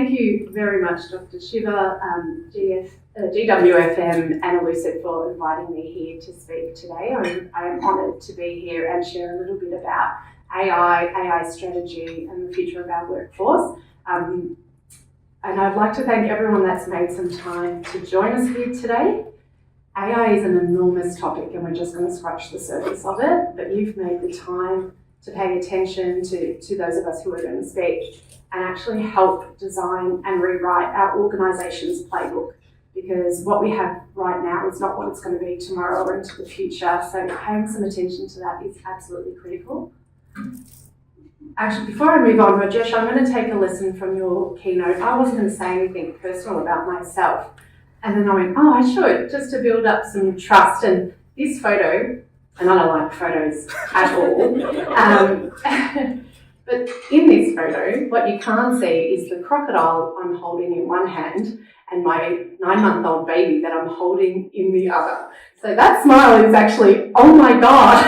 thank you very much, Dr. Shiva, GWFM and Elucid for inviting me here to speak today. I am honoured to be here and share a little bit about AI strategy and the future of our workforce. And I'd like to thank everyone that's made some time to join us here today. AI is an enormous topic and we're just going to scratch the surface of it, but you've made the time to pay attention to those of us who are going to speak and actually help design and rewrite our organisation's playbook, because what we have right now is not what it's going to be tomorrow or into the future, so paying some attention to that is absolutely critical. Actually, before I move on, Rajesh, I'm going to take a lesson from your keynote. I wasn't going to say anything personal about myself, and then I went, oh, I should, just to build up some trust. And this photo, and I don't like photos at all, but in this photo, what you can't see is the crocodile I'm holding in one hand and my 9-month-old baby that I'm holding in the other. So that smile is actually, oh my God,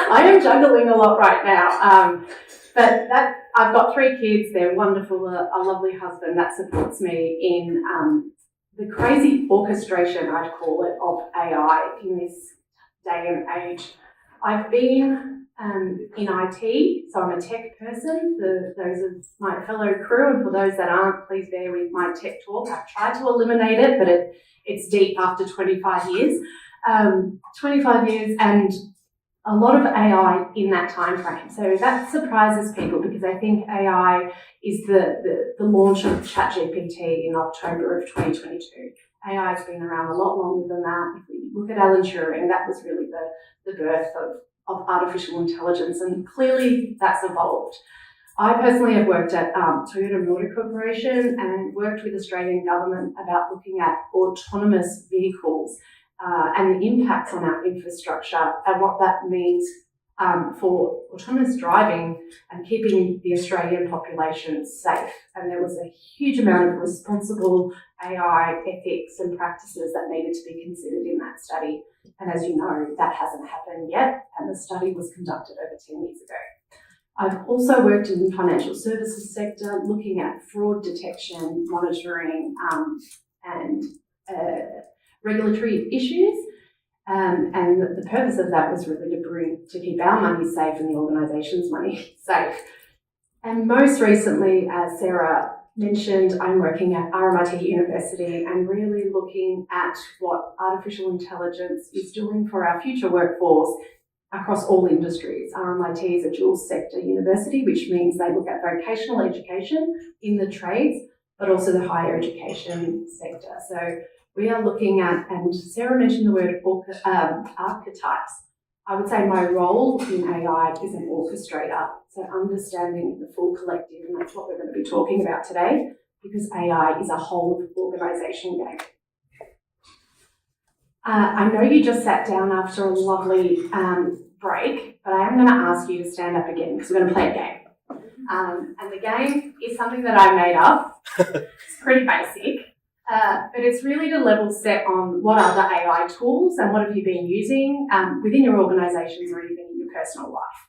I am juggling a lot right now. But I've got 3 kids, they're wonderful, a lovely husband that supports me in the crazy orchestration, I'd call it, of AI in this day and age. I've been in IT, so I'm a tech person. For those of my fellow crew, and for those that aren't, please bear with my tech talk. I've tried to eliminate it, but it's deep after 25 years. 25 years and a lot of AI in that time frame. So that surprises people because I think AI is the launch of ChatGPT in October of 2022. AI has been around a lot longer than that. If we look at Alan Turing, that was really the birth of artificial intelligence, and clearly that's evolved. I personally have worked at Toyota Motor Corporation and worked with Australian government about looking at autonomous vehicles and the impacts on our infrastructure and what that means for autonomous driving and keeping the Australian population safe. And there was a huge amount of responsible AI ethics and practices that needed to be considered in that study. And as you know, that hasn't happened yet, and the study was conducted over 10 years ago. I've also worked in the financial services sector, looking at fraud detection, monitoring, and regulatory issues. And the purpose of that was really to keep our money safe and the organisation's money safe. And most recently, as Sarah mentioned, I'm working at RMIT University and really looking at what artificial intelligence is doing for our future workforce across all industries. RMIT is a dual sector university, which means they look at vocational education in the trades, but also the higher education sector. So we are looking at, and Sarah mentioned the word archetypes. I would say my role in AI is an orchestrator, so understanding the full collective, and that's what we're going to be talking about today, because AI is a whole of organisation game. I know you just sat down after a lovely break, but I am going to ask you to stand up again because we're going to play a game. And the game is something that I made up. It's pretty basic. But it's really to level set on what are the AI tools and what have you been using within your organisations or even in your personal life.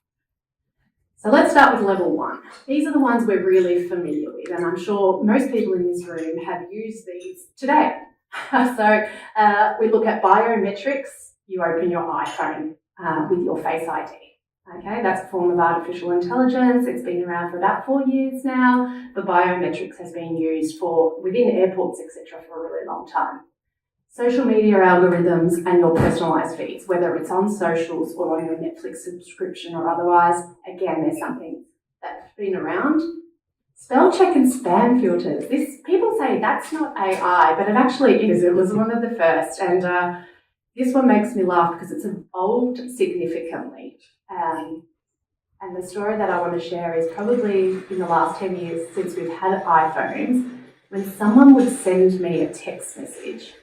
So let's start with level 1. These are the ones we're really familiar with, and I'm sure most people in this room have used these today. So we look at biometrics. You open your iPhone with your Face ID. Okay, that's a form of artificial intelligence. It's been around for about 4 years now. The biometrics has been used within airports, etc., for a really long time. Social media algorithms and your personalised feeds, whether it's on socials or on your Netflix subscription or otherwise, again, there's something that's been around. Spell check and spam filters. People say that's not AI, but it actually is. It was one of the first, and this one makes me laugh because it's evolved significantly. And the story that I want to share is probably in the last 10 years since we've had iPhones, when someone would send me a text message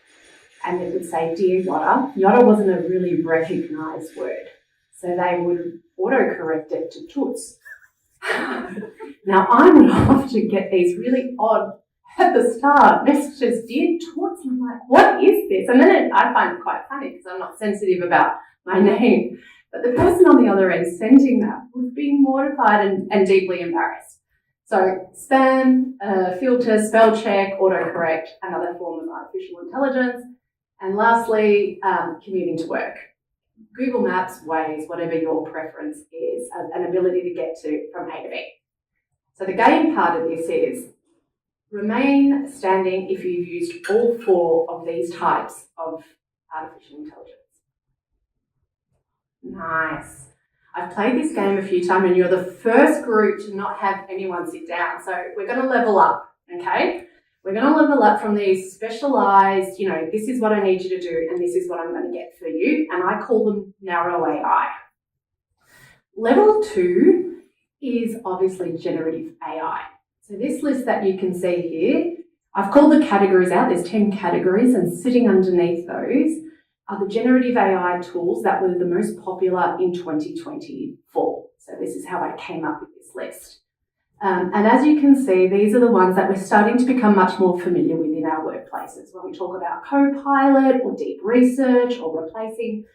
and it would say, "Dear Yotta." Yotta wasn't a really recognised word, so they would autocorrect it to Toots. Now, I would often get these really odd, at the start, messages, "Dear Toots," and I'm like, what is this? And then I find it quite funny because I'm not sensitive about my name. But the person on the other end sending that would be mortified and deeply embarrassed. So spam, filter, spell check, autocorrect, another form of artificial intelligence. And lastly, commuting to work. Google Maps, Waze, whatever your preference is, an ability to get to from A to B. So the game part of this is remain standing if you've used all 4 of these types of artificial intelligence. Nice. I've played this game a few times and you're the first group to not have anyone sit down. So we're going to level up, okay? We're going to level up from these specialised, this is what I need you to do and this is what I'm going to get for you. And I call them narrow AI. Level 2 is obviously generative AI. So this list that you can see here, I've called the categories out. There's 10 categories and sitting underneath those are the generative AI tools that were the most popular in 2024. So this is how I came up with this list. And as you can see, these are the ones that we're starting to become much more familiar with in our workplaces. When we talk about Copilot or deep research or replacing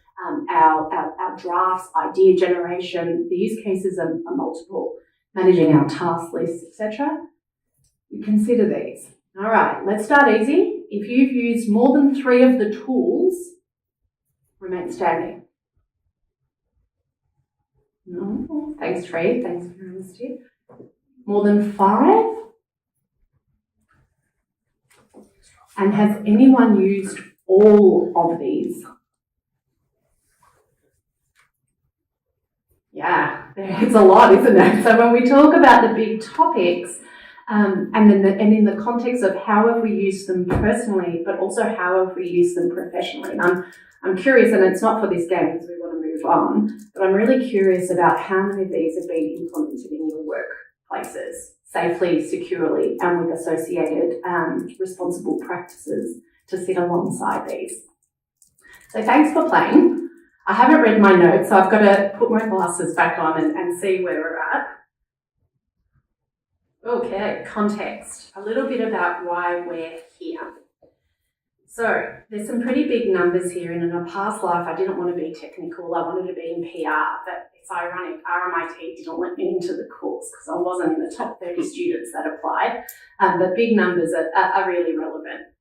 our drafts, idea generation, the use cases are multiple, managing our task lists, etc. We consider these. All right, let's start easy. If you've used more than 3 of the tools, remain standing. No, thanks, Tree. Thanks for your honesty. More than 5? And has anyone used all of these? Yeah, it's a lot, isn't it? So when we talk about the big topics, and in the context of how have we used them personally, but also how have we used them professionally. And I'm curious, and it's not for this game because we want to move on, but I'm really curious about how many of these have been implemented in your workplaces safely, securely, and with associated responsible practices to sit alongside these. So thanks for playing. I haven't read my notes, so I've got to put my glasses back on and see where we're at. Okay, context. A little bit about why we're here. So there's some pretty big numbers here, and in a past life I didn't want to be technical, I wanted to be in PR, but it's ironic, RMIT didn't let me into the course because I wasn't in the top 30 students that applied, but big numbers are really relevant.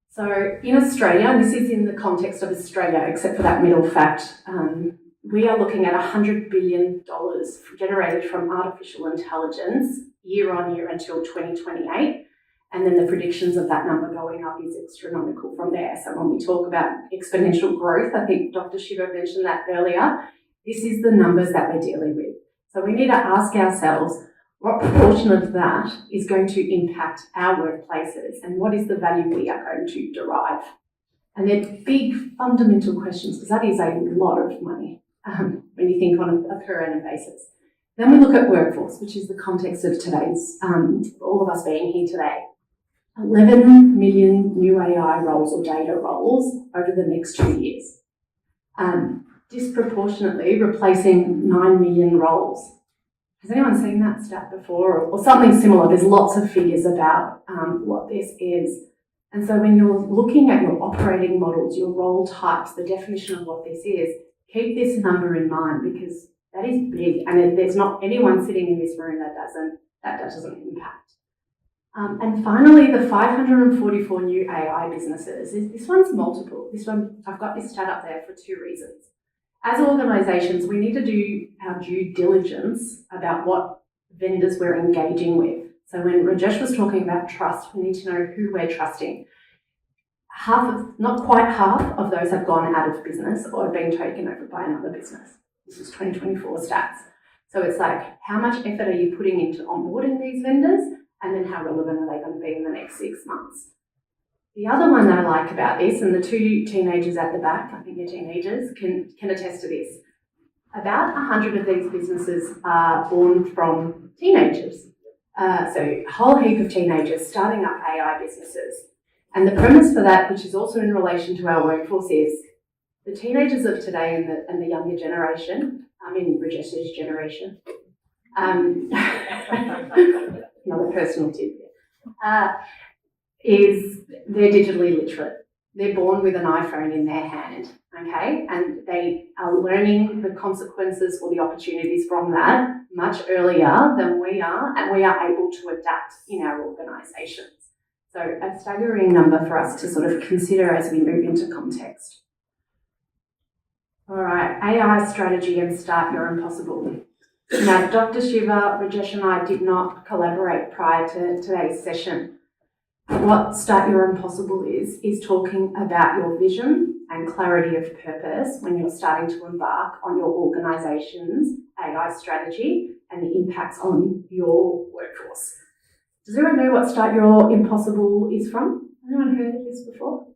So in Australia, and this is in the context of Australia, except for that middle fact, we are looking at $100 billion generated from artificial intelligence year on year until 2028. And then the predictions of that number going up is astronomical from there. So when we talk about exponential growth, I think Dr. Shiva mentioned that earlier, this is the numbers that we're dealing with. So we need to ask ourselves, what proportion of that is going to impact our workplaces and what is the value we are going to derive? And they're big fundamental questions because that is a lot of money when you think on a per annum basis. Then we look at workforce, which is the context of today's, all of us being here today. 11 million new AI roles or data roles over the next 2 years. Disproportionately replacing 9 million roles. Has anyone seen that stat before or something similar? There's lots of figures about what this is. And so when you're looking at your operating models, your role types, the definition of what this is, keep this number in mind because that is big and there's not anyone sitting in this room that doesn't impact. And finally, the 544 new AI businesses. This one's multiple. This one, I've got this stat up there for 2 reasons. As organisations, we need to do our due diligence about what vendors we're engaging with. So when Rajesh was talking about trust, we need to know who we're trusting. Not quite half of those have gone out of business or have been taken over by another business. This is 2024 stats. So it's like, how much effort are you putting into onboarding these vendors? And then how relevant are they going to be in the next 6 months? The other one that I like about this, and the 2 teenagers at the back, I think they're teenagers, can attest to this. About 100 of these businesses are born from teenagers. So a whole heap of teenagers starting up AI businesses. And the premise for that, which is also in relation to our workforce, is the teenagers of today and the younger generation, Rajesh's generation, another personal tip, is they're digitally literate. They're born with an iPhone in their hand, okay? And they are learning the consequences or the opportunities from that much earlier than we are, and we are able to adapt in our organisations. So a staggering number for us to sort of consider as we move into context. All right, AI strategy and start your impossible. Now, Dr. Shiva, Rajesh and I did not collaborate prior to today's session. What Start Your Impossible is talking about your vision and clarity of purpose when you're starting to embark on your organisation's AI strategy and the impacts on your workforce. Does everyone know what Start Your Impossible is from? Anyone heard of this before?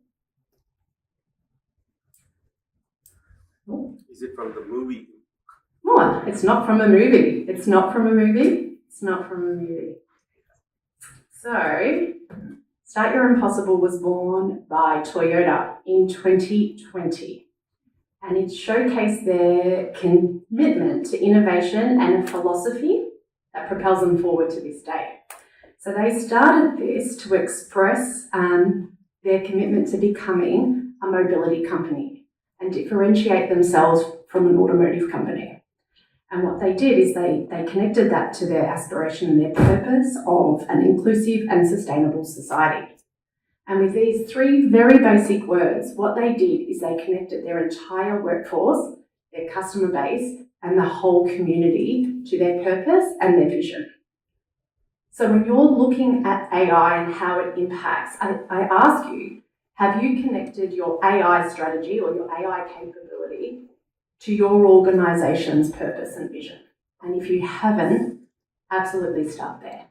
Is it from the movie? Oh, it's not from a movie. It's not from a movie. It's not from a movie. So, Start Your Impossible was born by Toyota in 2020, and it showcased their commitment to innovation and a philosophy that propels them forward to this day. So they started this to express their commitment to becoming a mobility company and differentiate themselves from an automotive company. And what they did is they connected that to their aspiration and their purpose of an inclusive and sustainable society. And with these three very basic words, what they did is they connected their entire workforce, their customer base, and the whole community to their purpose and their vision. So when you're looking at AI and how it impacts, I ask you, have you connected your AI strategy or your AI capability to your organisation's purpose and vision? And if you haven't, absolutely start there.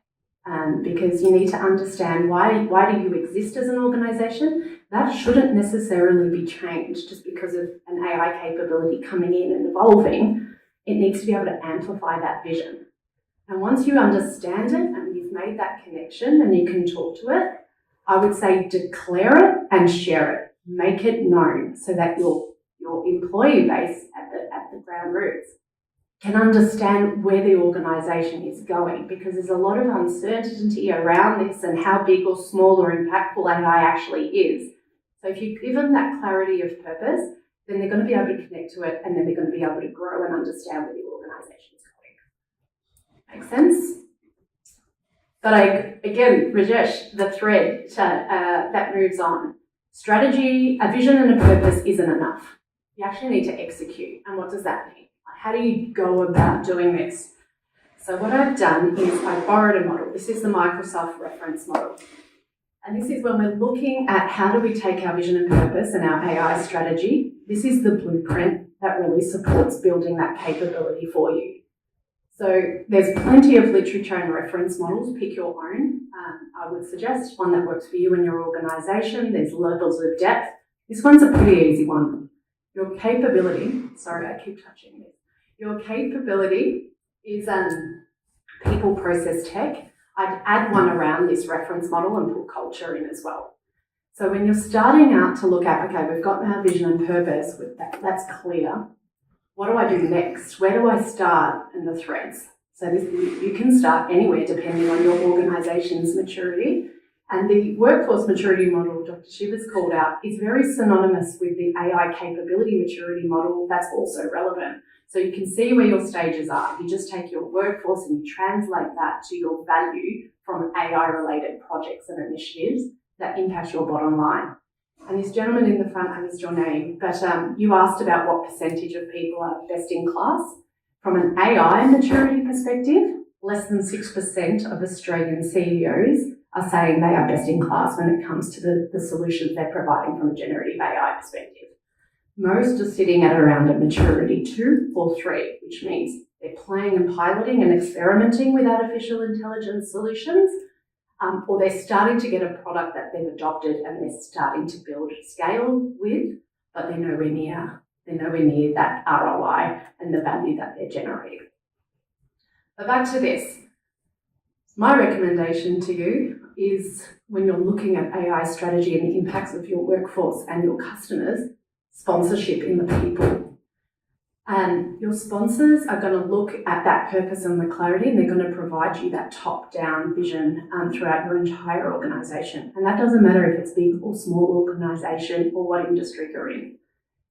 Because you need to understand why do you exist as an organisation. That shouldn't necessarily be changed just because of an AI capability coming in and evolving. It needs to be able to amplify that vision. And once you understand it and you've made that connection and you can talk to it, I would say declare it and share it. Make it known so that your employee base at the ground roots can understand where the organisation is going, because there's a lot of uncertainty around this and how big or small or impactful AI actually is. So if you give them that clarity of purpose, then they're going to be able to connect to it, and then they're going to be able to grow and understand where the organisation is going. Make sense? But again, Rajesh, the thread that moves on. Strategy, a vision and a purpose isn't enough. You actually need to execute. And what does that mean? How do you go about doing this? So what I've done is I borrowed a model. This is the Microsoft reference model. And this is when we're looking at how do we take our vision and purpose and our AI strategy. This is the blueprint that really supports building that capability for you. So there's plenty of literature and reference models. Pick your own. I would suggest one that works for you and your organisation. There's levels of depth. This one's a pretty easy one. Your capability, sorry, I keep touching this. Your capability is people, process, tech. I'd add one around this reference model and put culture in as well. So when you're starting out to look at, okay, we've got our vision and purpose, with that's clear. What do I do next? Where do I start in the threads? So you can start anywhere depending on your organisation's maturity. And the workforce maturity model Dr. Shiva's called out is very synonymous with the AI capability maturity model that's also relevant. So you can see where your stages are. You just take your workforce and you translate that to your value from AI-related projects and initiatives that impact your bottom line. And this gentleman in the front, I missed your name, but you asked about what percentage of people are best in class. From an AI maturity perspective, less than 6% of Australian CEOs are saying they are best in class when it comes to the solutions they're providing from a generative AI perspective. Most are sitting at around a maturity 2 or 3, which means they're playing and piloting and experimenting with artificial intelligence solutions, or they're starting to get a product that they've adopted and they're starting to build scale with, but they're nowhere near that ROI and the value that they're generating. But back to this. My recommendation to you is when you're looking at AI strategy and the impacts of your workforce and your customers, sponsorship in the people. Your sponsors are going to look at that purpose and the clarity, and they're going to provide you that top-down vision throughout your entire organisation. And that doesn't matter if it's big or small organisation or what industry you're in.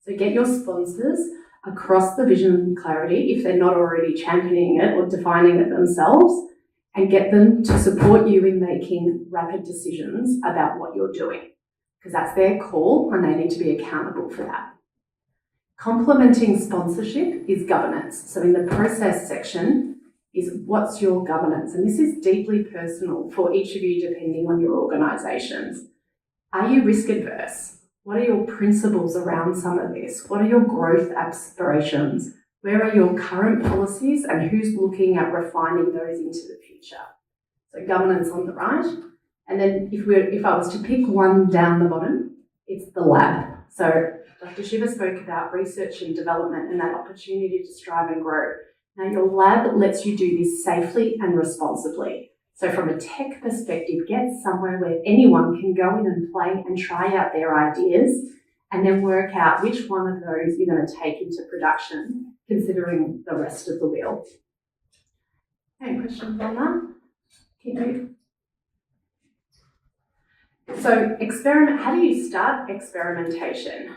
So get your sponsors across the vision and clarity if they're not already championing it or defining it themselves, and get them to support you in making rapid decisions about what you're doing, because that's their call and they need to be accountable for that. Complementing sponsorship is governance. So in the process section is what's your governance? And this is deeply personal for each of you depending on your organisations. Are you risk adverse? What are your principles around some of this? What are your growth aspirations? Where are your current policies and who's looking at refining those into the future? So governance on the right. And then if I was to pick one down the bottom, it's the lab. So Dr. Shiva spoke about research and development and that opportunity to strive and grow. Now, your lab lets you do this safely and responsibly. So from a tech perspective, get somewhere where anyone can go in and play and try out their ideas and then work out which one of those you're going to take into production, considering the rest of the wheel. Any questions on that? Keep So how do you start experimentation?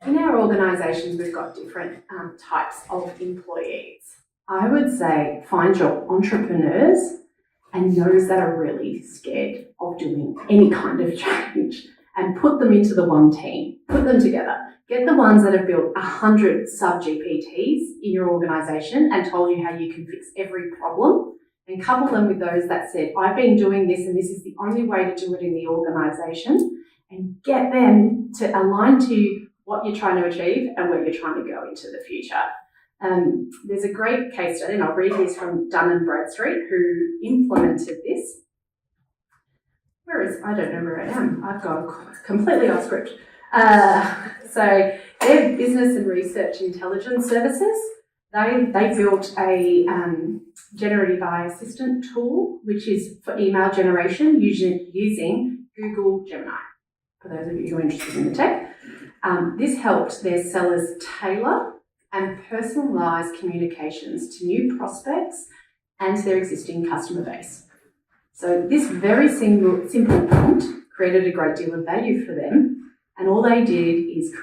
In our organisations, we've got different types of employees. I would say find your entrepreneurs and those that are really scared of doing any kind of change and put them into the one team. Put them together. Get the ones that have built 100 sub-GPTs in your organisation and told you how you can fix every problem, and couple them with those that said, I've been doing this and this is the only way to do it in the organisation, and get them to align to what you're trying to achieve and where you're trying to go into the future. There's a great case study, and I'll read this from Dun & Bradstreet, who implemented this. I don't know where I am. I've gone completely off script. So their business and research intelligence services, they built a generative AI assistant tool, which is for email generation using Google Gemini, for those of you who are interested in the tech. This helped their sellers tailor and personalise communications to new prospects and to their existing customer base. So this very simple prompt created a great deal of value for them, and all they did is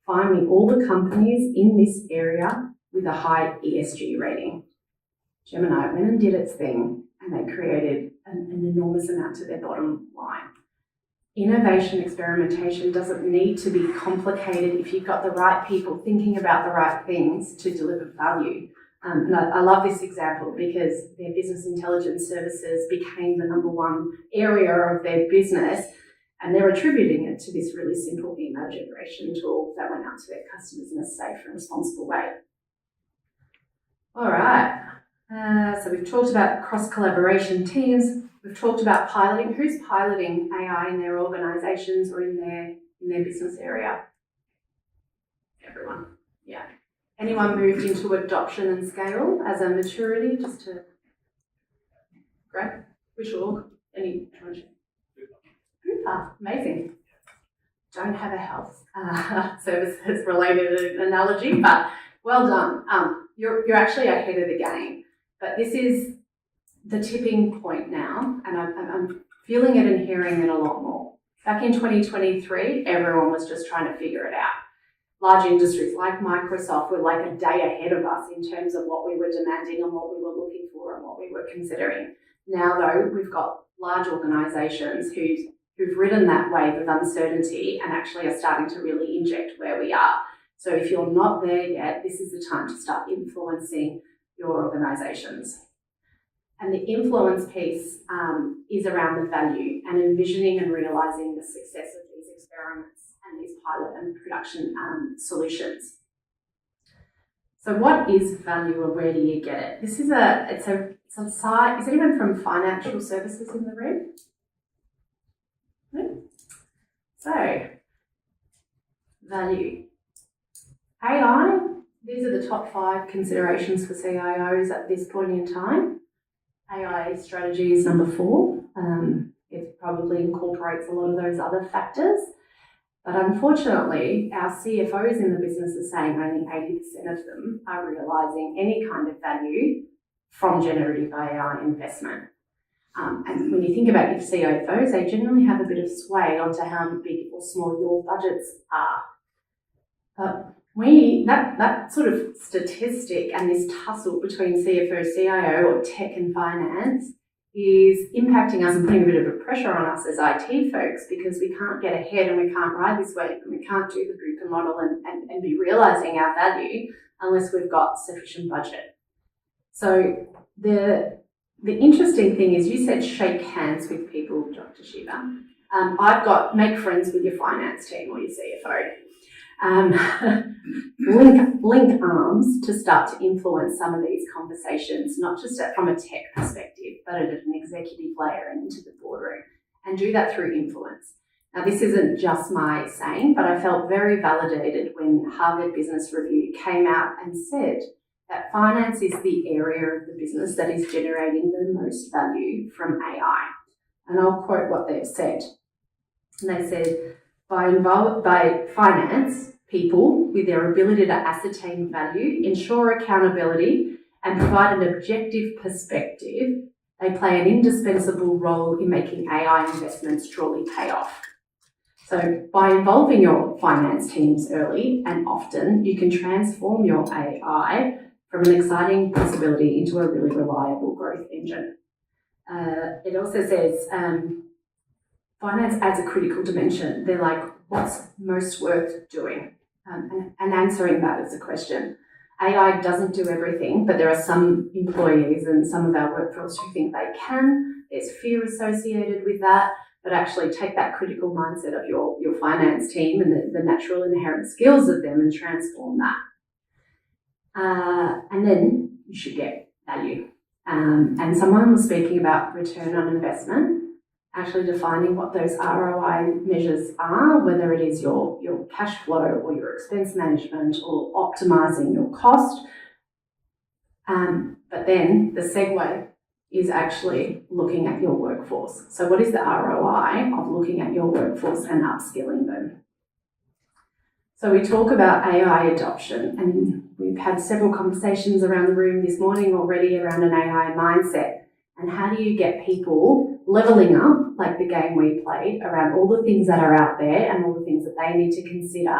find me all the companies in this area with a high ESG rating. Gemini went and did its thing, and they created an enormous amount to their bottom line. Innovation experimentation doesn't need to be complicated if you've got the right people thinking about the right things to deliver value. And I love this example because their business intelligence services became the number one area of their business, and they're attributing it to this really simple email generation tool that went out to their customers in a safe and responsible way. All right, so we've talked about cross-collaboration teams. We've talked about piloting. Who's piloting AI in their organisations or in their business area? Everyone, yeah. Anyone moved into adoption and scale as a maturity? Great. Which org? Any? Amazing. Don't have a health services related analogy, but well done. You're actually ahead of the game. But this is the tipping point now, and I'm feeling it and hearing it a lot more. Back in 2023, everyone was just trying to figure it out. Large industries like Microsoft were like a day ahead of us in terms of what we were demanding and what we were looking for and what we were considering. Now, though, we've got large organisations who've ridden that wave of uncertainty and actually are starting to really inject where we are. So if you're not there yet, this is the time to start influencing your organisations. And the influence piece is around the value and envisioning and realising the success of these experiments and these pilot and production solutions. So what is value, or where do you get it? This is it's a side. Is anyone from financial services in the room? No? So, value. AI, these are the top 5 considerations for CIOs at this point in time. AI strategy is number 4. It probably incorporates a lot of those other factors. But unfortunately, our CFOs in the business are saying only 80% of them are realising any kind of value from generative AI investment. And when you think about your CFOs, they generally have a bit of sway onto how big or small your budgets are. But that sort of statistic and this tussle between CFO, CIO, or tech and finance is impacting us and putting a bit of a pressure on us as IT folks, because we can't get ahead and we can't ride this wave and we can't do the Bupa model and be realising our value unless we've got sufficient budget. So the interesting thing is, you said shake hands with people, Dr. Shiva. I've got make friends with your finance team or your CFO. Link arms to start to influence some of these conversations, not just from a tech perspective, but at an executive layer and into the boardroom, and do that through influence. Now, this isn't just my saying, but I felt very validated when Harvard Business Review came out and said that finance is the area of the business that is generating the most value from AI. And I'll quote what they've said. And they said, by finance, people with their ability to ascertain value, ensure accountability, and provide an objective perspective, they play an indispensable role in making AI investments truly pay off. So by involving your finance teams early and often, you can transform your AI from an exciting possibility into a really reliable growth engine. It also says finance adds a critical dimension. They're like, what's most worth doing? And answering that as a question. AI doesn't do everything, but there are some employees and some of our workforce who think they can. There's fear associated with that, but actually take that critical mindset of your finance team and the natural inherent skills of them and transform that. And then you should get value. And someone was speaking about return on investment, actually defining what those ROI measures are, whether it is your cash flow or your expense management or optimising your cost. But then the segue is actually looking at your workforce. So what is the ROI of looking at your workforce and upskilling them? So we talk about AI adoption, and we've had several conversations around the room this morning already around an AI mindset. And how do you get people levelling up, like the game we played, around all the things that are out there and all the things that they need to consider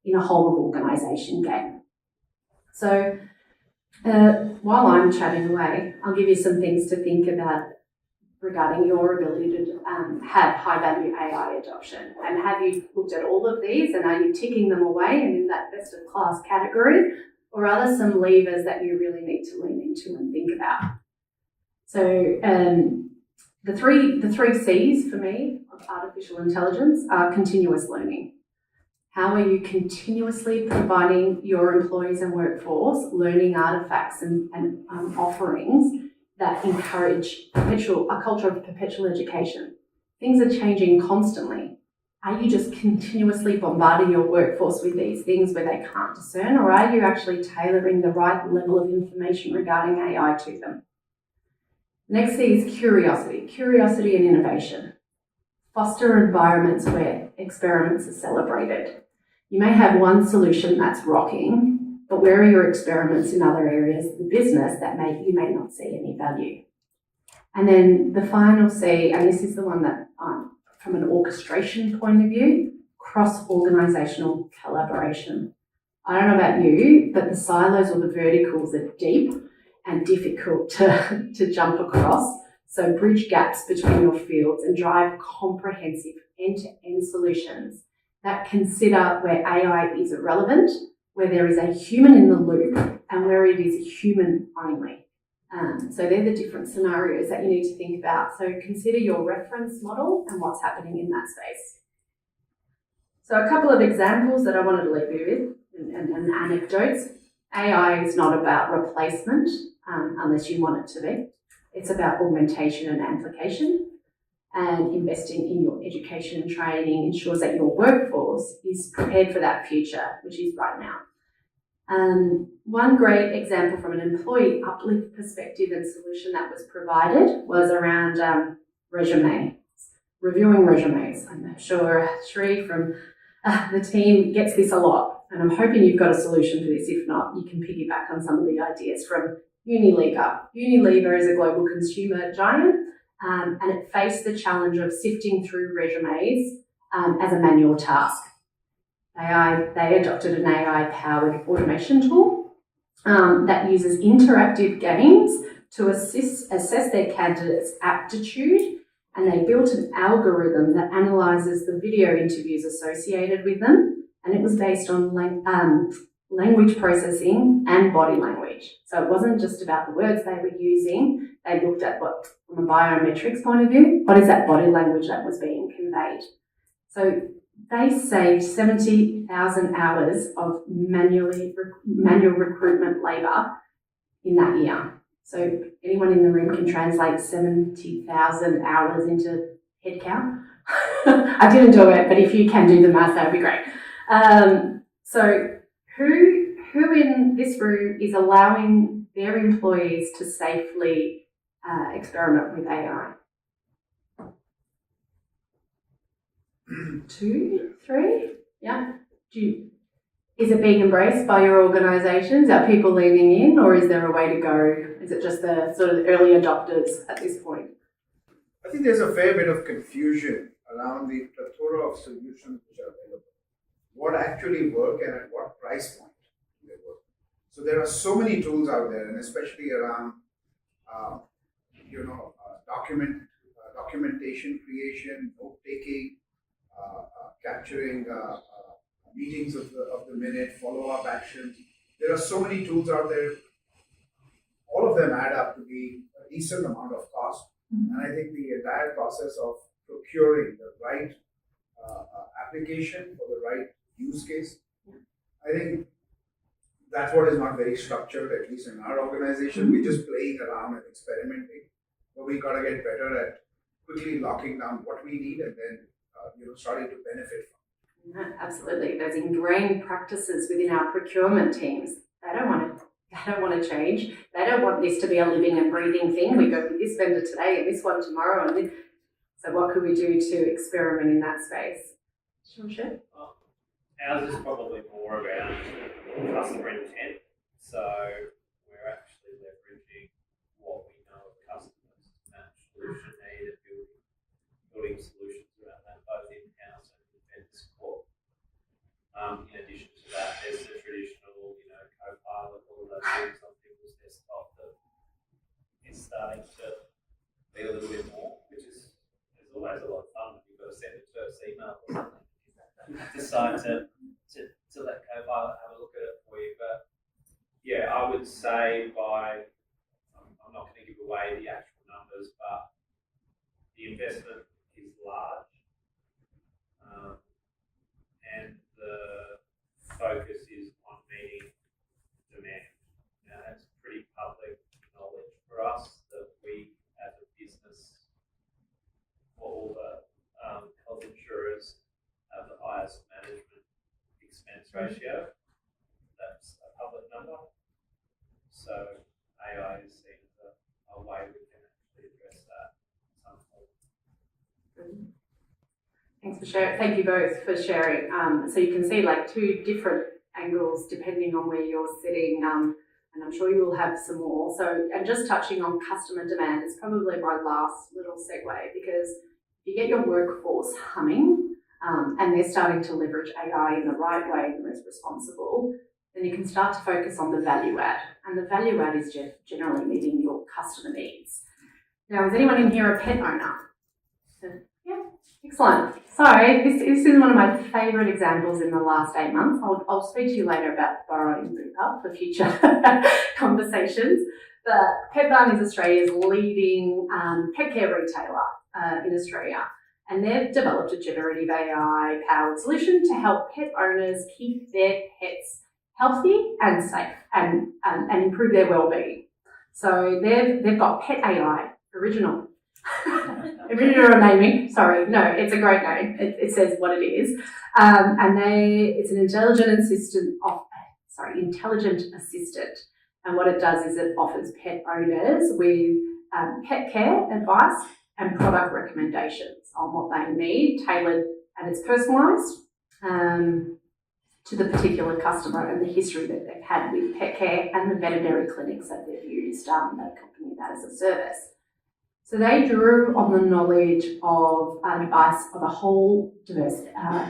in a whole of organisation game? So while I'm chatting away, I'll give you some things to think about regarding your ability to have high-value AI adoption. And have you looked at all of these, and are you ticking them away and in that best-of-class category? Or are there some levers that you really need to lean into and think about? So the three C's for me of artificial intelligence are continuous learning. How are you continuously providing your employees and workforce learning artefacts and offerings that encourage a culture of perpetual education? Things are changing constantly. Are you just continuously bombarding your workforce with these things where they can't discern, or are you actually tailoring the right level of information regarding AI to them? Next thing is curiosity and innovation. Foster environments where experiments are celebrated. You may have one solution that's rocking, but where are your experiments in other areas of the business that you may not see any value? And then the final C, and this is the one that, from an orchestration point of view, cross-organisational collaboration. I don't know about you, but the silos or the verticals are deep and difficult to jump across. So bridge gaps between your fields and drive comprehensive end-to-end solutions that consider where AI is irrelevant, where there is a human in the loop, and where it is human only. So they're the different scenarios that you need to think about. So consider your reference model and what's happening in that space. So a couple of examples that I wanted to leave you with and anecdotes. AI is not about replacement unless you want it to be. It's about augmentation and amplification, and investing in your education and training ensures that your workforce is prepared for that future, which is right now. One great example from an employee uplift perspective and solution that was provided was around resumes, reviewing resumes. I'm sure Sri from The team gets this a lot, and I'm hoping you've got a solution for this. If not, you can piggyback on some of the ideas from Unilever. Unilever is a global consumer giant, and it faced the challenge of sifting through resumes as a manual task. They adopted an AI-powered automation tool that uses interactive games to assess their candidates' aptitude, and they built an algorithm that analyses the video interviews associated with them, and it was based on language processing and body language. So it wasn't just about the words they were using. They looked at what, from a biometrics point of view, what is that body language that was being conveyed. So they saved 70,000 hours of manual recruitment labour in that year. So anyone in the room can translate 70,000 hours into headcount? I didn't do it, but if you can do the math, that would be great. So who in this room is allowing their employees to safely experiment with AI? 2, 3? Yeah. Is it being embraced by your organisations? Are people leaning in, or is there a way to go? Is it just the sort of early adopters at this point? I think there's a fair bit of confusion around the plethora of solutions which are available. What actually work and at what price point do they work? So there are so many tools out there, and especially around documentation creation, note taking, capturing meetings of the minute, follow-up actions. There are so many tools out there. All of them add up to be a decent amount of cost. And I think the entire process of procuring the right application for the right use case, I think that's what is not very structured, at least in our organization. We're just playing around and experimenting, but we got to get better at quickly locking down what we need and then starting to benefit from it. Absolutely. There's ingrained practices within our procurement teams. They don't want to change. They don't want this to be a living and breathing thing. We go with this vendor today and this one tomorrow. And this. So what could we do to experiment in that space? Sure. Ours is probably more around customer intent. So we're actually leveraging what we know of customers to match solution need and building solutions around that, both in-house and vendor support. In addition to that, there's the traditional, Copilot, all of those things on people's desktop that is starting to be a little bit more, which is always a lot of fun. You've got to send it to us email or something. Decide to let Copilot have a look at it for you. But yeah, I would say I'm not going to give away the actual numbers, but the investment is large. And the focus is on meeting demand. Now, that's pretty public knowledge for us that we, as a business, for all the health insurers, have the highest management expense ratio. That's a public number. So AI is seen as a way we can actually address that at some point. Thanks for sharing. Thank you both for sharing. So you can see like two different angles depending on where you're sitting, and I'm sure you will have some more. So, and just touching on customer demand is probably my last little segue, because if you get your workforce humming and they're starting to leverage AI in the right way, the most responsible, then you can start to focus on the value add. And the value add is generally meeting your customer needs. Now, is anyone in here a pet owner? Yeah, excellent. So this is one of my favourite examples in the last 8 months. I'll speak to you later about borrowing Bupa for future conversations. But Petbarn is Australia's leading pet care retailer in Australia. And they've developed a generative AI-powered solution to help pet owners keep their pets healthy and safe and improve their well-being. So they've got Pet AI, original. Original naming, sorry, no, it's a great name. It says what it is. And it's an intelligent assistant. And what it does is it offers pet owners with pet care advice and product recommendations on what they need, tailored, and it's personalised. to the particular customer and the history that they've had with pet care and the veterinary clinics that they've used that accompany that as a service. So they drew on the knowledge of advice of a whole diverse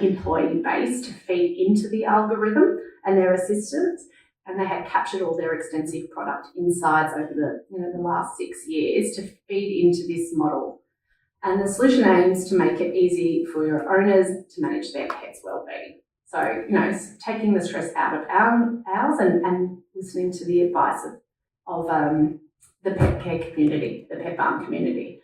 employee base to feed into the algorithm and their assistants, and they had captured all their extensive product insights over the last 6 years to feed into this model. And the solution aims to make it easy for your owners to manage their pets' well-being. So, taking the stress out of ours and listening to the advice of the pet care community, the pet farm community.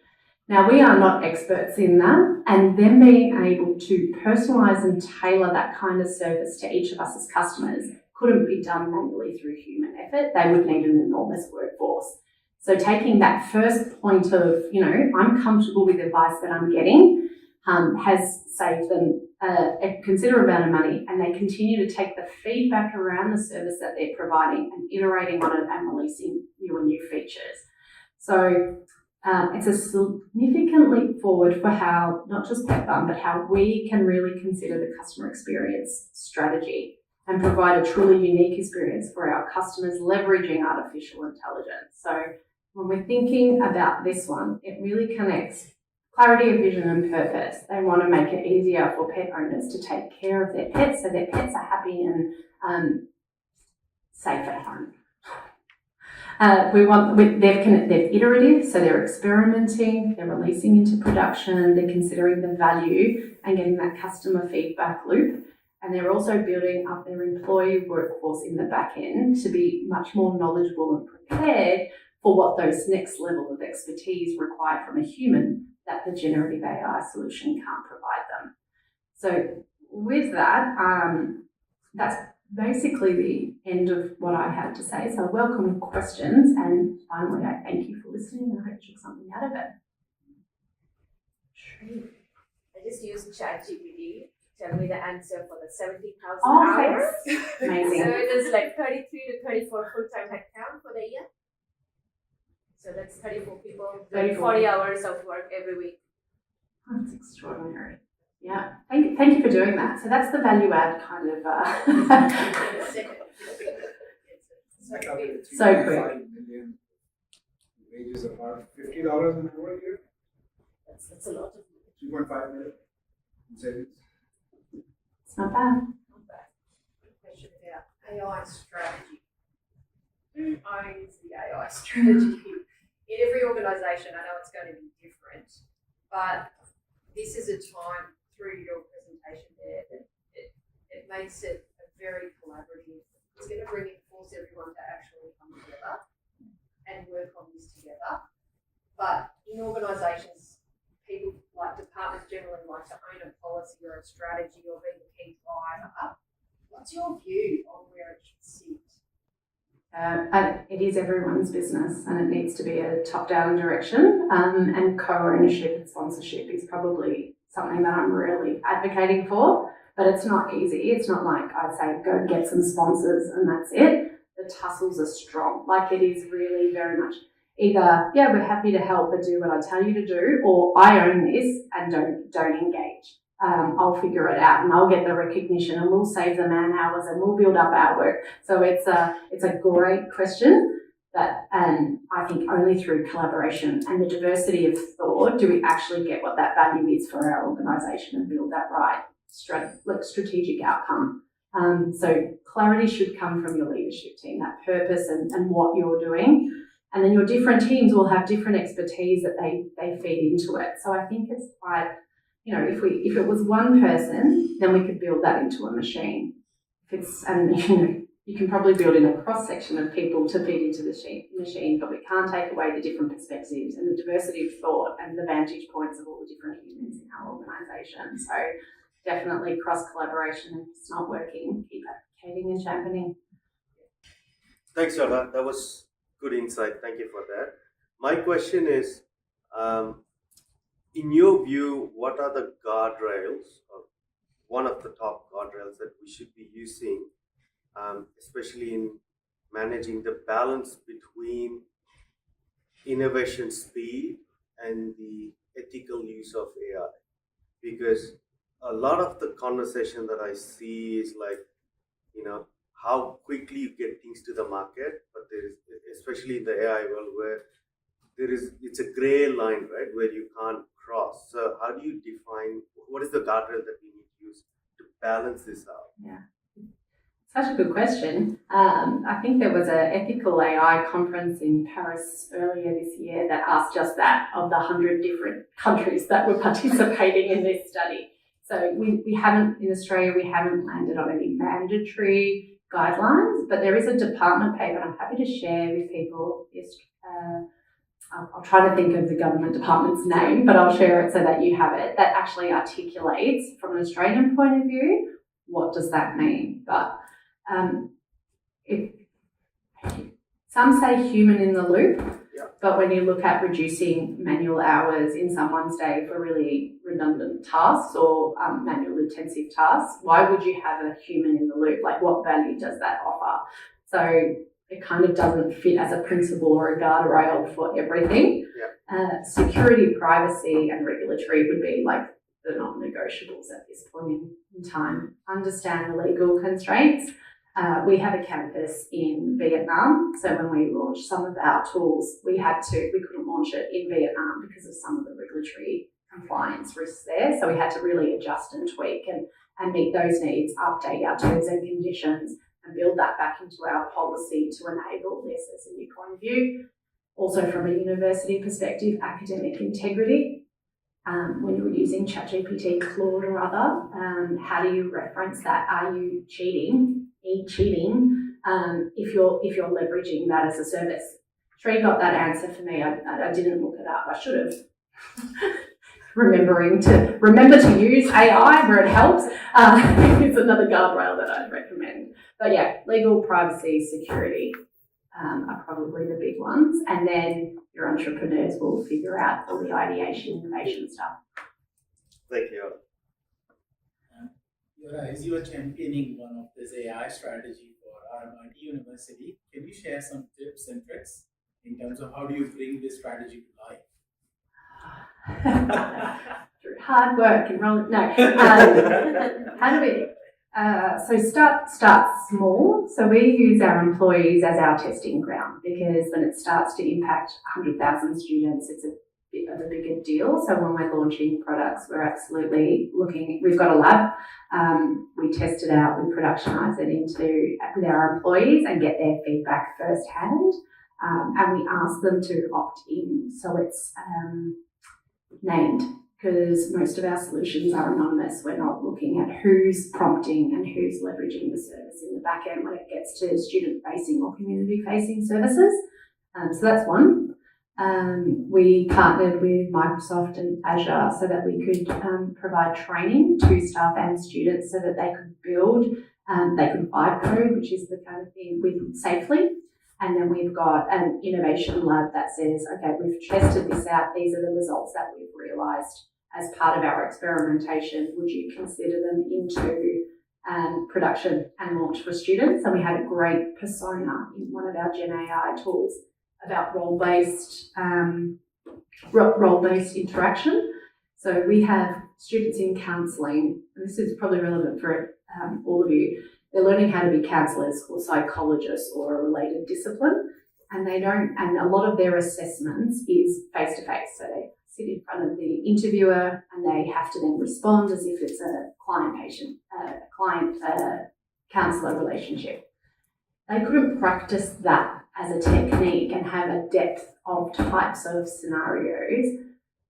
Now, we are not experts in that, and them being able to personalise and tailor that kind of service to each of us as customers couldn't be done manually through human effort. They would need an enormous workforce. So taking that first point of, I'm comfortable with the advice that I'm getting, has saved them a considerable amount of money, and they continue to take the feedback around the service that they're providing and iterating on it and releasing new features. So it's a significant leap forward for how, not just Pet Farm, but how we can really consider the customer experience strategy and provide a truly unique experience for our customers leveraging artificial intelligence. So when we're thinking about this one, it really connects clarity of vision and purpose. They want to make it easier for pet owners to take care of their pets so their pets are happy and safe at home. They're iterative, so they're experimenting, they're releasing into production, they're considering the value and getting that customer feedback loop. And they're also building up their employee workforce in the back end to be much more knowledgeable and prepared for what those next level of expertise require from a human that the generative AI solution can't provide them. So with that, that's basically the end of what I had to say. So I welcome questions, and finally I thank you for listening, and I hope you took something out of it. I just used ChatGPT. Tell me the answer for the 70,000 Oh, hours. thanks. Amazing. So it is like 33 to 34 full-time headcount for the year. So that's 34 people, 40 hours of work every week. That's extraordinary. Yeah, thank you for doing that. So that's the value add kind of. So quick. 5 million wages of about $50 an hour a year. That's a lot of money. 3.5 million in savings. It's not bad. Not bad. Question about AI strategy. Who owns the AI strategy? In every organisation, I know it's going to be different, but this is a time through your presentation there that it makes it a very collaborative. It's going to force everyone to actually come together and work on this together. But in organisations, people like departments generally like to own a policy or a strategy or be the key driver. What's your view on where it should sit? It is everyone's business, and it needs to be a top-down direction, and co-ownership and sponsorship is probably something that I'm really advocating for, but it's not easy. It's not like I'd say go get some sponsors and that's it. The tussles are strong. Like, it is really very much either, yeah, we're happy to help but do what I tell you to do, or I own this and don't engage. I'll figure it out and I'll get the recognition and we'll save the man hours and we'll build up our work. So it's a great question, but I think only through collaboration and the diversity of thought do we actually get what that value is for our organisation and build that right strategic outcome. So clarity should come from your leadership team, that purpose and what you're doing. And then your different teams will have different expertise that they feed into it. So I think it's quite, if it was one person, then we could build that into a machine. You can probably build in a cross-section of people to feed into the machine, but we can't take away the different perspectives and the diversity of thought and the vantage points of all the different humans in our organisation. So definitely cross-collaboration. If it's not working, keep advocating and championing. Thanks, Yiota. That was good insight. Thank you for that. My question is, in your view, what are the guardrails, or one of the top guardrails that we should be using, especially in managing the balance between innovation speed and the ethical use of AI? Because a lot of the conversation that I see is like, how quickly you get things to the market, but there is, especially in the AI world, where it's a gray line, right, where you can't cross. So how do you define, what is the guardrail that we need to use to balance this out? Yeah. Such a good question. I think there was an ethical AI conference in Paris earlier this year that asked just that of the 100 different countries that were participating in this study. So we haven't, in Australia, we haven't landed on any mandatory guidelines, but there is a department paper I'm happy to share with people. I'll try to think of the government department's name, but I'll share it so that you have it, that actually articulates from an Australian point of view, what does that mean? But some say human in the loop, but when you look at reducing manual hours in someone's day for really redundant tasks or manual intensive tasks, why would you have a human in the loop? Like, what value does that offer? So it kind of doesn't fit as a principle or a guardrail for everything. Security, privacy and regulatory would be like the non-negotiables at this point in time. Understand the legal constraints. We have a campus in Vietnam, so when we launched some of our tools, we couldn't launch it in Vietnam because of some of the regulatory compliance risks there. So we had to really adjust and tweak and meet those needs, update our terms and conditions, and build that back into our policy to enable this as a new point of view. Also, from a university perspective, academic integrity. When you're using ChatGPT, Claude or other, how do you reference that? Are you cheating if you're leveraging that as a service? Sri got that answer for me. I didn't look it up. I should have. Remember to use AI where it helps. It's another guardrail that I'd recommend. But yeah, legal, privacy, security are probably the big ones. And then your entrepreneurs will figure out all the ideation, innovation stuff. Thank you. As you are championing one of this AI strategy for RMIT University, can you share some tips and tricks in terms of how do you bring this strategy to life? Through hard work and rolling. No. How do we? So start small. So we use our employees as our testing ground, because when it starts to impact 100,000 students, it's a bit of a bigger deal. So when we're launching products, we're absolutely looking. We've got a lab. We test it out. We productionize it with our employees and get their feedback firsthand. And we ask them to opt in. So it's named, because most of our solutions are anonymous. We're not looking at who's prompting and who's leveraging the service in the back end when it gets to student-facing or community-facing services. So that's one. We partnered with Microsoft and Azure so that we could provide training to staff and students so that they could build, they could vibe code, which is the kind of thing with safely. And then we've got an innovation lab that says, okay, we've tested this out. These are the results that we've realised as part of our experimentation. Would you consider them into production and launch for students? And we had a great persona in one of our Gen AI tools about role-based interaction. So we have students in counselling, and this is probably relevant for all of you. They're learning how to be counsellors or psychologists or a related discipline, and a lot of their assessments is face-to-face. So they sit in front of the interviewer and they have to then respond as if it's a client-counsellor relationship. They couldn't practice that as a technique and have a depth of types of scenarios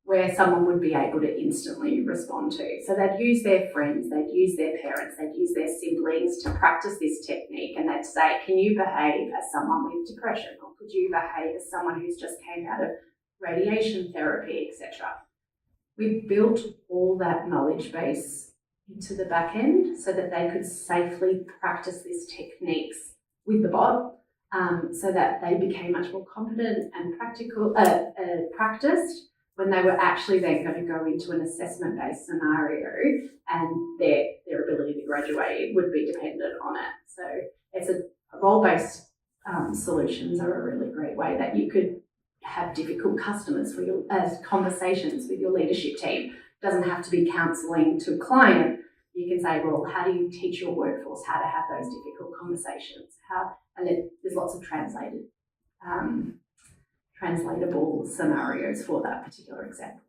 where someone would be able to instantly respond to. So they'd use their friends, they'd use their parents, they'd use their siblings to practice this technique, and they'd say, can you behave as someone with depression, or could you behave as someone who's just came out of radiation therapy, etc. We built all that knowledge base into the back end so that they could safely practice these techniques with the bot, so that they became much more competent and practiced when they were actually then going to go into an assessment-based scenario, and their ability to graduate would be dependent on it. So it's a role-based solutions are a really great way that you could have difficult customers for your conversations with your leadership team. doesn't have to be counselling to a client. You can say, well, how do you teach your workforce how to have those difficult conversations? And there's lots of translatable scenarios for that particular example.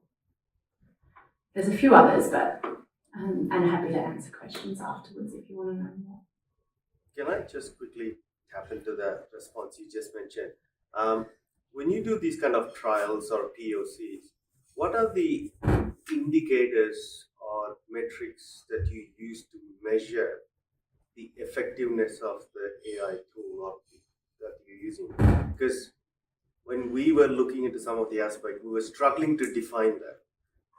There's a few others, but I'm happy to answer questions afterwards if you want to know more. Can I just quickly tap into that response you just mentioned? When you do these kind of trials or POCs, what are the indicators or metrics that you use to measure the effectiveness of the AI tool that you're using? Because when we were looking into some of the aspects, we were struggling to define that.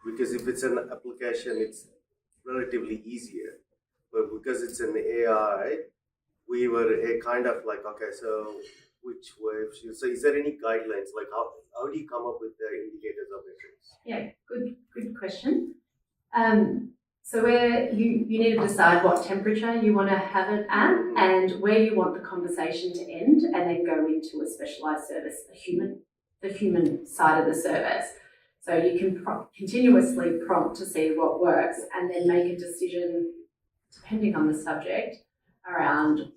Because if it's an application, it's relatively easier. But because it's an AI, we were kind of like, okay, so which way? So is there any guidelines? Like how do you come up with the indicators or metrics? Yeah, good question. So where you need to decide what temperature you want to have it at and where you want the conversation to end, and then go into a specialised service, the human side of the service. So you can continuously prompt to see what works and then make a decision, depending on the subject, around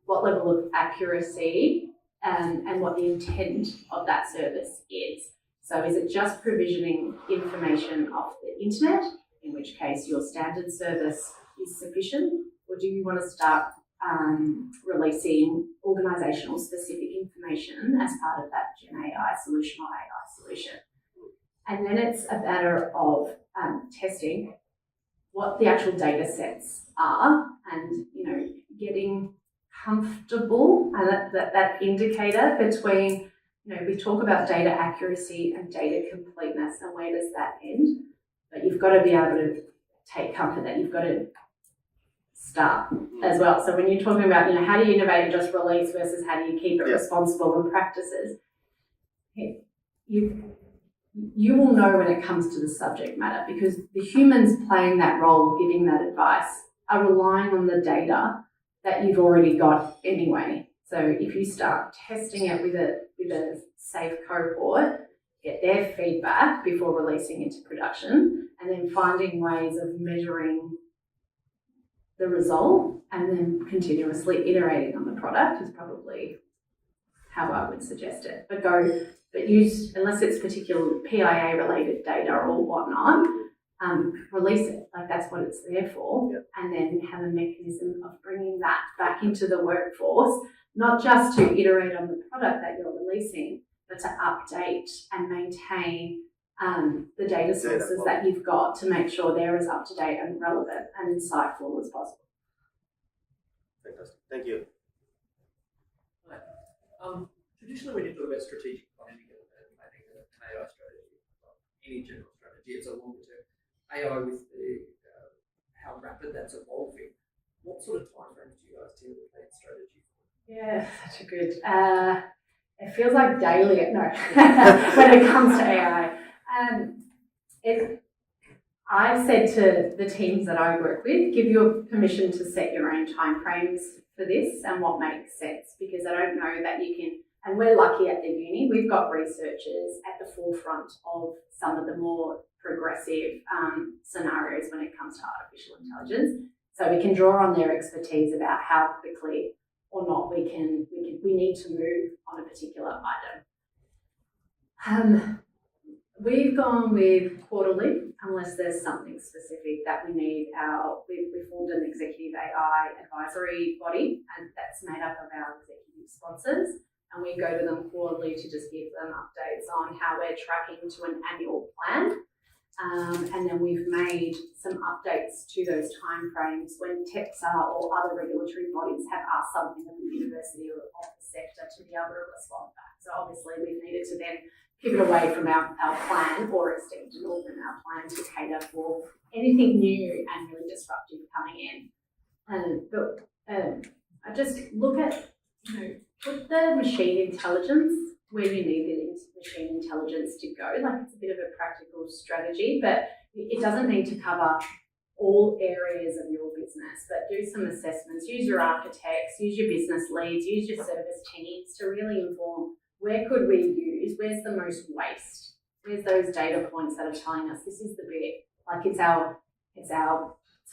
what level of accuracy and what the intent of that service is. So is it just provisioning information off the internet, in which case your standard service is sufficient, or do you want to start releasing organisational specific information as part of that Gen AI solution or AI solution? And then it's a matter of testing what the actual data sets are and, getting comfortable and that indicator between, we talk about data accuracy and data completeness, and where does that end? But you've got to be able to take comfort that you've got to start as well. So when you're talking about, how do you innovate and just release versus how do you keep it responsible and practices, you will know when it comes to the subject matter, because the humans playing that role, giving that advice, are relying on the data that you've already got anyway. So if you start testing it with a safe cohort, get their feedback before releasing into production, and then finding ways of measuring the result and then continuously iterating on the product is probably how I would suggest it. But use, unless it's particular PIA related data or whatnot, release it, like that's what it's there for, and then have a mechanism of bringing that back into the workforce, not just to iterate on the product that you're releasing, but to update and maintain the data sources that you've got to make sure they're as up to date and relevant and insightful as possible. Fantastic. Thank you. Traditionally, when you talk about strategic planning and planning an AI strategy, any general strategy, it's a longer term. AI with how rapid that's evolving, what sort of timeframes do you guys tend to plan strategy for? Yeah, such a good. It feels like daily. No, when it comes to AI, I've said to the teams that I work with, give you permission to set your own timeframes for this and what makes sense, because I don't know that you can. And we're lucky at the uni, we've got researchers at the forefront of some of the more progressive scenarios when it comes to artificial intelligence. So we can draw on their expertise about how quickly or not we need to move on a particular item. We've gone with quarterly, unless there's something specific that we need. We formed an executive AI advisory body, and that's made up of our executive sponsors. And we go to them quarterly to just give them updates on how we're tracking to an annual plan. And then we've made some updates to those timeframes when TEPSA or other regulatory bodies have asked something of the university or of the sector to be able to respond back. So obviously we've needed to then pivot away from our plan or extend and augment our plan to cater for anything new and really disruptive coming in. But I just look at, put the machine intelligence where you need the machine intelligence to go. Like, it's a bit of a practical strategy, but it doesn't need to cover all areas of your business, but do some assessments, use your architects, use your business leads, use your service teams to really inform where could we use, where's the most waste, where's those data points that are telling us this is the bit Like it's our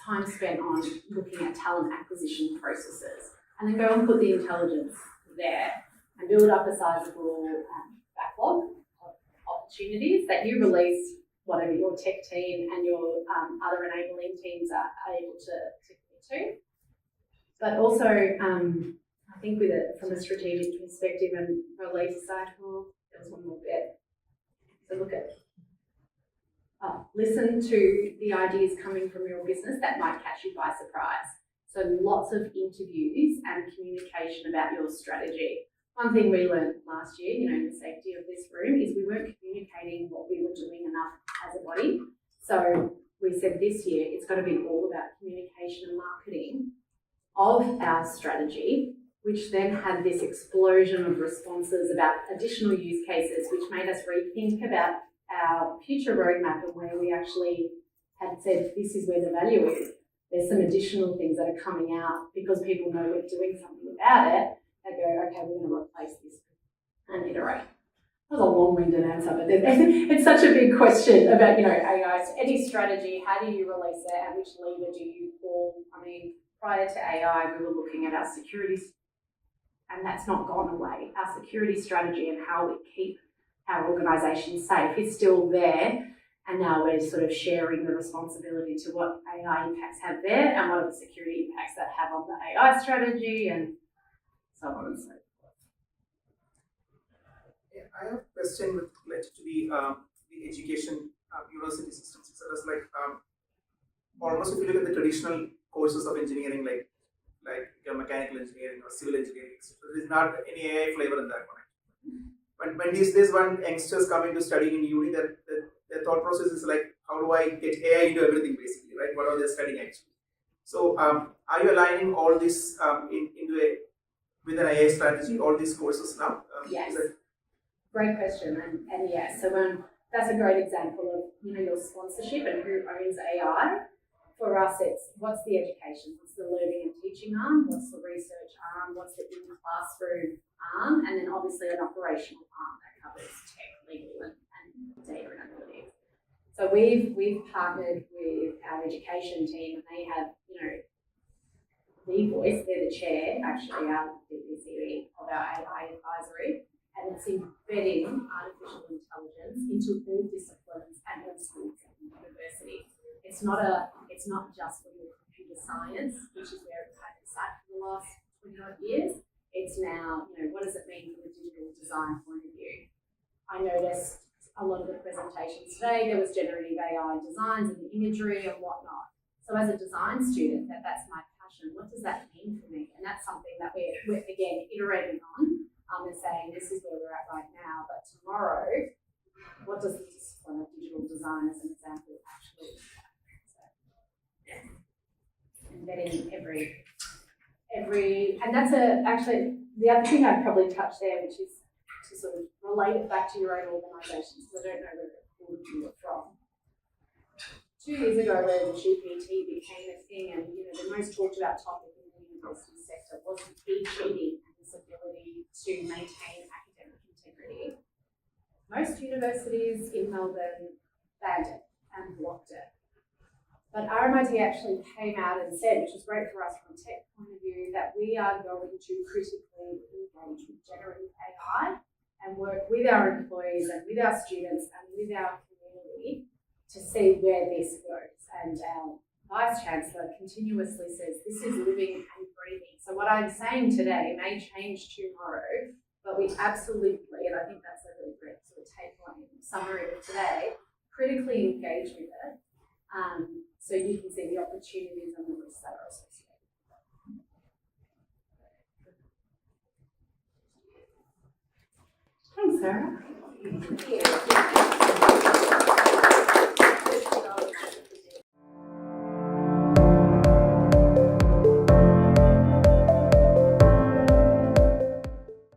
time spent on looking at talent acquisition processes, and then go and put the intelligence there and build up a sizable backlog of opportunities that you release, whatever your tech team and your other enabling teams are able to commit to. But also, I think from a strategic perspective and release cycle, there's one more bit. So look at, listen to the ideas coming from your business that might catch you by surprise. So lots of interviews and communication about your strategy. One thing we learned last year, in the safety of this room, is we weren't communicating what we were doing enough as a body. So we said this year it's got to be all about communication and marketing of our strategy, which then had this explosion of responses about additional use cases, which made us rethink about our future roadmap and where we actually had said this is where the value is. There's some additional things that are coming out because people know we're doing something about it. They go, okay, we're going to replace this and iterate. That was a long-winded answer, but it's such a big question about, AI. So any strategy, how do you release it and which lever do you pull? I mean, prior to AI, we were looking at our security, and that's not gone away. Our security strategy and how we keep our organisation safe is still there, and now we're sort of sharing the responsibility to what AI impacts have there and what are the security impacts that have on the AI strategy and so on and so forth. Yeah, I have a question related to the education university systems. So it's like almost if you look at the traditional courses of engineering, like mechanical engineering or civil engineering, so there is not any AI flavor in that one. When these days when youngsters come into studying in uni, their thought process is like, how do I get AI into everything basically, right? What are they studying actually? So are you aligning all this with an AI strategy, all these courses now? Yes. Great question. And yes, so that's a great example of, your sponsorship and who owns AI. For us, it's what's the education, what's the learning and teaching arm, what's the research arm, what's the in-classroom arm, and then obviously an operational arm that covers tech, legal, and data and analytics. So we've partnered with our education team, and they have, the voice, they're the chair, actually, our VPCE of our AI advisory, and it's embedding artificial intelligence into all disciplines and all schools at the university. It's not just for your computer science, which is where it's had its sat for the last 20-odd years. It's now, what does it mean from a digital design point of view? I noticed a lot of the presentations today, there was generative AI designs and the imagery and whatnot. So as a design student, that's my passion. What does that mean for me? And that's something that we're again, iterating on and saying this is where we're at right now, but tomorrow, what does the discipline of digital design, as an example, actually look like? Embedding every, and that's actually the other thing I'd probably touch there, which is to sort of relate it back to your own organisations, because I don't know where it pulled you from. 2 years ago, when GPT became a thing, and the most talked about topic in the university sector was e-cheating and this ability to maintain academic integrity. Most universities in Melbourne banned it and blocked it. But RMIT actually came out and said, which is great for us from a tech point of view, that we are going to critically engage with generative AI and work with our employees and with our students and with our community to see where this goes. And our Vice-Chancellor continuously says this is living and breathing. So what I'm saying today may change tomorrow, but we absolutely, and I think that's a really great sort of take-home summary of today, critically engage with it. So you can see the opportunities and the risks that are associated. Thanks, Sarah. Thank you.